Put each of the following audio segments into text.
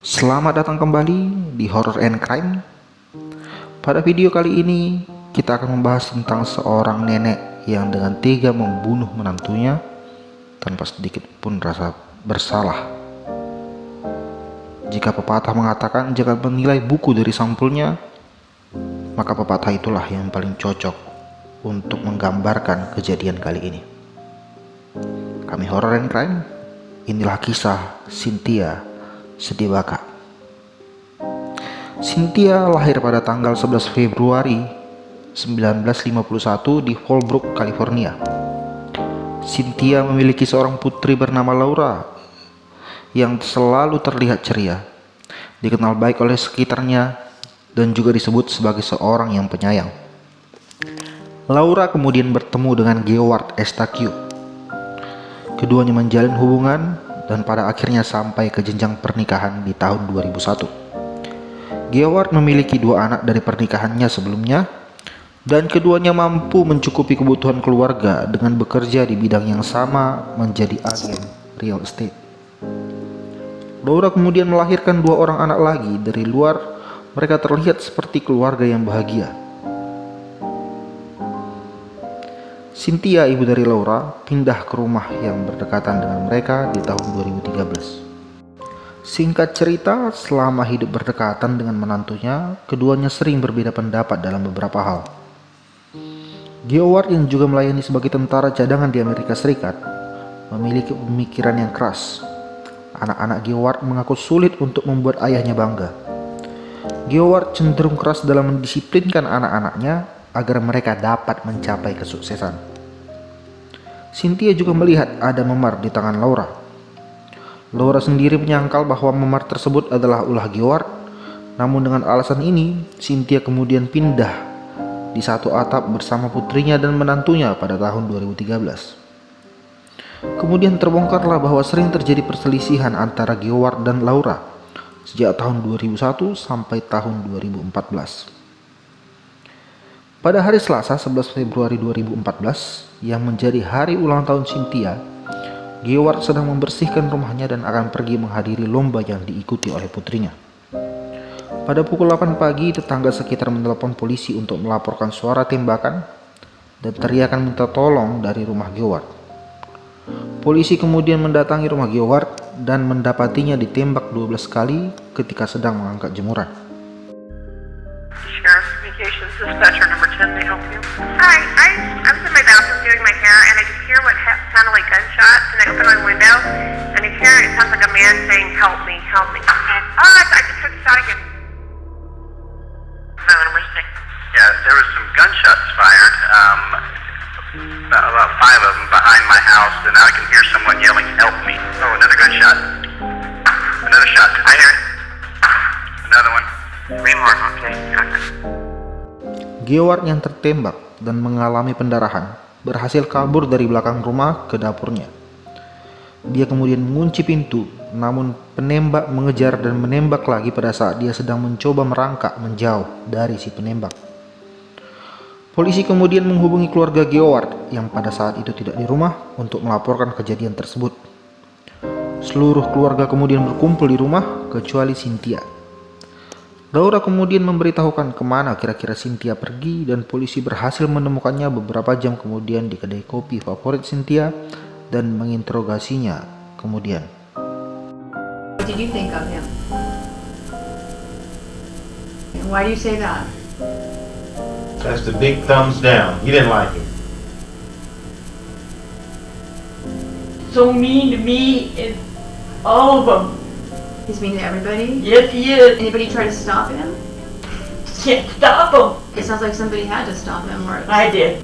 Selamat datang kembali di Horror and Crime. Pada video kali ini kita akan membahas tentang seorang nenek yang dengan tega membunuh menantunya tanpa sedikit pun rasa bersalah. Jika pepatah mengatakan jangan menilai buku dari sampulnya, maka pepatah itulah yang paling cocok untuk menggambarkan kejadian kali ini. Kami Horror and Crime, inilah kisah Cynthia Sedibaka. Cynthia lahir pada tanggal 11 Februari 1951 di Fallbrook, California. Cynthia memiliki seorang putri bernama Laura yang selalu terlihat ceria, dikenal baik oleh sekitarnya dan juga disebut sebagai seorang yang penyayang. Laura kemudian bertemu dengan Geward Estacio. Keduanya menjalin hubungan dan pada akhirnya sampai ke jenjang pernikahan di tahun 2001. Geward memiliki 2 anak dari pernikahannya sebelumnya, dan keduanya mampu mencukupi kebutuhan keluarga dengan bekerja di bidang yang sama menjadi agen real estate. Laura kemudian melahirkan 2 orang anak lagi. Dari luar, mereka terlihat seperti keluarga yang bahagia. Cynthia, ibu dari Laura, pindah ke rumah yang berdekatan dengan mereka di tahun 2013. Singkat cerita, selama hidup berdekatan dengan menantunya, keduanya sering berbeda pendapat dalam beberapa hal. Geward yang juga melayani sebagai tentara cadangan di Amerika Serikat memiliki pemikiran yang keras. Anak-anak Geward mengaku sulit untuk membuat ayahnya bangga. Geward cenderung keras dalam mendisiplinkan anak-anaknya agar mereka dapat mencapai kesuksesan. Cynthia juga melihat ada memar di tangan Laura. Laura sendiri menyangkal bahwa memar tersebut adalah ulah Geward. Namun dengan alasan ini, Cynthia kemudian pindah di satu atap bersama putrinya dan menantunya pada tahun 2013. Kemudian terbongkarlah bahwa sering terjadi perselisihan antara Geward dan Laura sejak tahun 2001 sampai tahun 2014. Pada hari Selasa 11 Februari 2014 yang menjadi hari ulang tahun Cynthia, Geward sedang membersihkan rumahnya dan akan pergi menghadiri lomba yang diikuti oleh putrinya. Pada pukul 8 pagi, tetangga sekitar menelepon polisi untuk melaporkan suara tembakan dan teriakan minta tolong dari rumah Geward. Polisi kemudian mendatangi rumah Geward dan mendapatinya ditembak 12 kali ketika sedang mengangkat jemuran. Dispatcher number 10, may I help you? Hi, I was in my bathroom doing my hair and I could hear what sounded like gunshots, and I opened my window and I hear it sounds like a man saying, help me, help me. I just heard the shot again. Phone, I'm listening. Yeah, there was some gunshots fired, about 5 of them behind my house, and now I can hear someone yelling, help me. Oh, another gunshot. Another shot. I hear it. Another one. 3 more, okay. Geward yang tertembak dan mengalami pendarahan berhasil kabur dari belakang rumah ke dapurnya. Dia kemudian mengunci pintu, namun penembak mengejar dan menembak lagi pada saat dia sedang mencoba merangkak menjauh dari si penembak. Polisi kemudian menghubungi keluarga Geward yang pada saat itu tidak di rumah untuk melaporkan kejadian tersebut. Seluruh keluarga kemudian berkumpul di rumah kecuali Cynthia. Laura kemudian memberitahukan kemana kira-kira Cynthia pergi dan polisi berhasil menemukannya beberapa jam kemudian di kedai kopi favorit Cynthia dan menginterogasinya kemudian. What did you think of him? And why do you say that? That's the big thumbs down. You didn't like him. So mean to me and all of them. He's mean to everybody? Yes, he is. Anybody try to stop him? Can't stop him. It sounds like somebody had to stop him, or I did.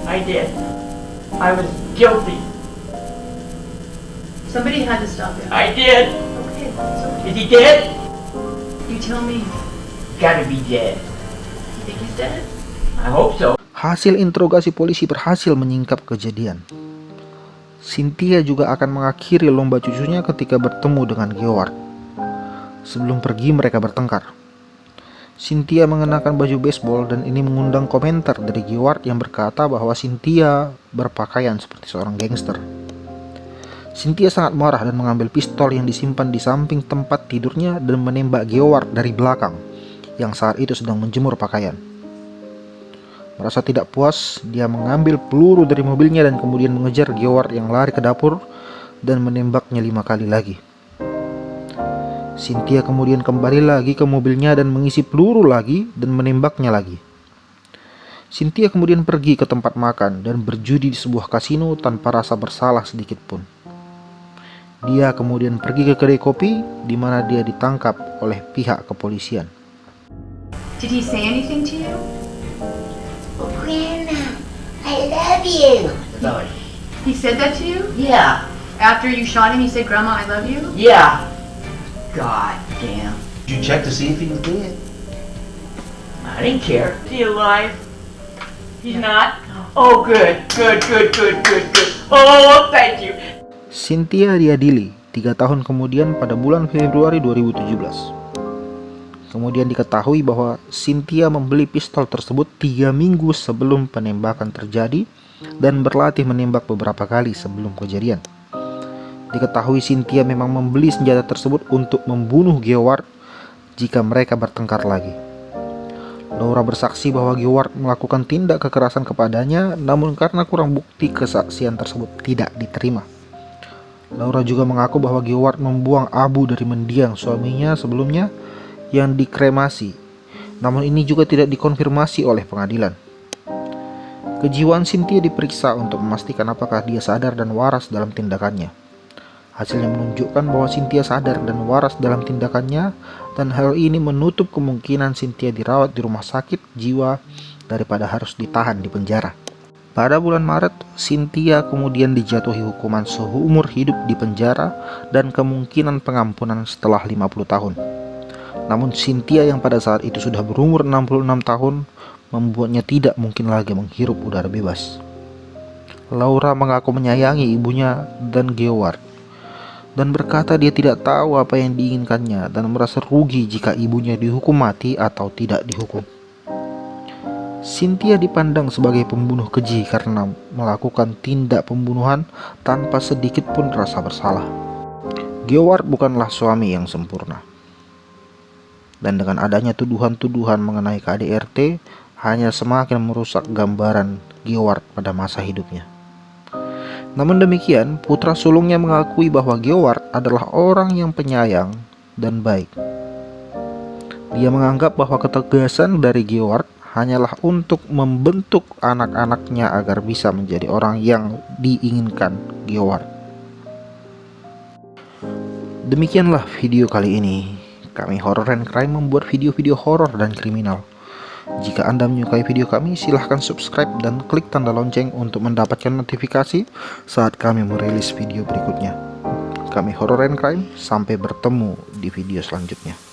I did. I was guilty. somebody had to stop him. I did. Okay, so Is he dead? you tell me. Gotta be dead. You think he's dead? I hope so. Hasil interogasi polisi berhasil menyingkap kejadian. Cynthia juga akan mengakhiri lomba cucunya ketika bertemu dengan Geward. Sebelum pergi mereka bertengkar. Cynthia mengenakan baju baseball dan ini mengundang komentar dari Geward yang berkata bahwa Cynthia berpakaian seperti seorang gangster. Cynthia sangat marah dan mengambil pistol yang disimpan di samping tempat tidurnya dan menembak Geward dari belakang yang saat itu sedang menjemur pakaian. Merasa tidak puas, dia mengambil peluru dari mobilnya dan kemudian mengejar Geward yang lari ke dapur dan menembaknya 5 kali lagi. Cynthia kemudian kembali lagi ke mobilnya dan mengisi peluru lagi dan menembaknya lagi. Cynthia kemudian pergi ke tempat makan dan berjudi di sebuah kasino tanpa rasa bersalah sedikit pun. Dia kemudian pergi ke kedai kopi di mana dia ditangkap oleh pihak kepolisian. Did he say anything to you? Oh, Grandma, I love you. He said that to you? Yeah, After you shot him, he said, Grandma, I love you? yeah. God damn. Did you check to see if he was dead? I didn't care. Is he alive? He's not? Oh, good. Oh, thank you. Cynthia diadili 3 tahun kemudian pada bulan Februari 2017. Kemudian diketahui bahwa Cynthia membeli pistol tersebut 3 minggu sebelum penembakan terjadi dan berlatih menembak beberapa kali sebelum kejadian. Diketahui Cynthia memang membeli senjata tersebut untuk membunuh Geward jika mereka bertengkar lagi. Laura bersaksi bahwa Geward melakukan tindak kekerasan kepadanya, namun karena kurang bukti kesaksian tersebut tidak diterima. Laura juga mengaku bahwa Geward membuang abu dari mendiang suaminya sebelumnya yang dikremasi, namun ini juga tidak dikonfirmasi oleh pengadilan. Kejiwaan Cynthia diperiksa untuk memastikan apakah dia sadar dan waras dalam tindakannya. Hasilnya menunjukkan bahwa Cynthia sadar dan waras dalam tindakannya, dan hal ini menutup kemungkinan Cynthia dirawat di rumah sakit jiwa daripada harus ditahan di penjara. Pada bulan Maret, Cynthia kemudian dijatuhi hukuman seumur hidup di penjara dan kemungkinan pengampunan setelah 50 tahun. Namun Cynthia yang pada saat itu sudah berumur 66 tahun membuatnya tidak mungkin lagi menghirup udara bebas. Laura mengaku menyayangi ibunya dan Geward dan berkata dia tidak tahu apa yang diinginkannya dan merasa rugi jika ibunya dihukum mati atau tidak dihukum. Cynthia dipandang sebagai pembunuh keji karena melakukan tindak pembunuhan tanpa sedikit pun rasa bersalah. Geward bukanlah suami yang sempurna. Dan dengan adanya tuduhan-tuduhan mengenai KDRT hanya semakin merusak gambaran Geward pada masa hidupnya. Namun demikian, putra sulungnya mengakui bahwa Geward adalah orang yang penyayang dan baik. Dia menganggap bahwa ketegasan dari Geward hanyalah untuk membentuk anak-anaknya agar bisa menjadi orang yang diinginkan Geward. Demikianlah video kali ini. Kami Horror and Crime membuat video-video horor dan kriminal. Jika Anda menyukai video kami, silahkan subscribe dan klik tanda lonceng untuk mendapatkan notifikasi saat kami merilis video berikutnya. Kami Horror and Crime, sampai bertemu di video selanjutnya.